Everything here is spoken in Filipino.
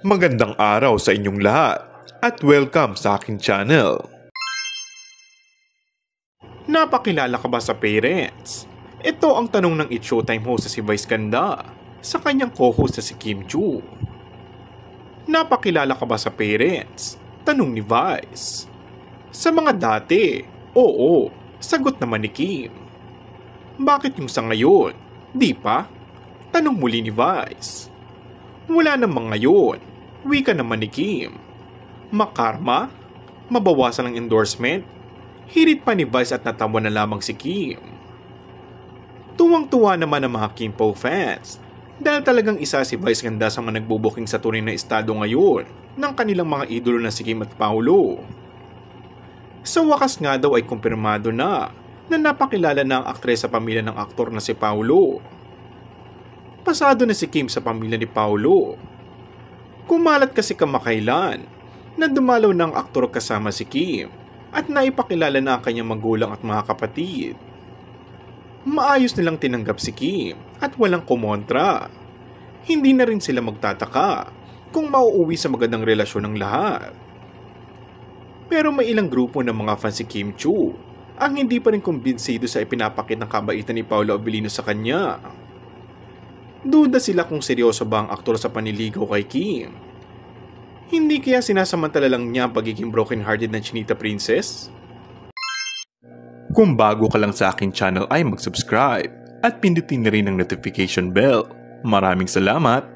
Magandang araw sa inyong lahat at welcome sa aking channel. Napakilala ka ba sa parents? Ito ang tanong ng It's Showtime host na si Vice Ganda sa kanyang co-host na si Kim Chu. Napakilala ka ba sa parents? Tanong ni Vice. Sa mga dati, oo, sagot naman ni Kim. Bakit yung sa ngayon? Di pa? Tanong muli ni Vice. Wala namang ngayon. Wika naman ni Kim. Makarma? Mabawasan ang endorsement? Hirit pa ni Vice at natawa na lamang si Kim. Tuwang-tuwa naman ang mga Kim Po fans dahil talagang isa si Vice Ganda sa mga nagbubuking sa tunay na estado ngayon ng kanilang mga idolo na si Kim at Paolo. Sa wakas nga daw ay kumpirmado na napakilala na ang aktres sa pamilya ng aktor na si Paolo. Pasado na si Kim sa pamilya ni Paolo. Kumalat kasi kamakailan na dumalaw ng aktor kasama si Kim at naipakilala na ang kanyang magulang at mga kapatid. Maayos nilang tinanggap si Kim at walang kumontra. Hindi na rin sila magtataka kung mauuwi sa magandang relasyon ng lahat. Pero may ilang grupo ng mga fans si Kim Chu ang hindi pa rin kumbinsido sa ipinapakit ng kabaitan ni Paolo Abilino sa kanya. Duda sila kung seryoso ba ang aktor sa paniligaw kay Kim. Hindi kaya sinasamantala lang niya ang pagiging broken-hearted na Chinita Princess? Kung bago ka lang sa akin channel ay mag-subscribe at pindutin na rin ang notification bell. Maraming salamat!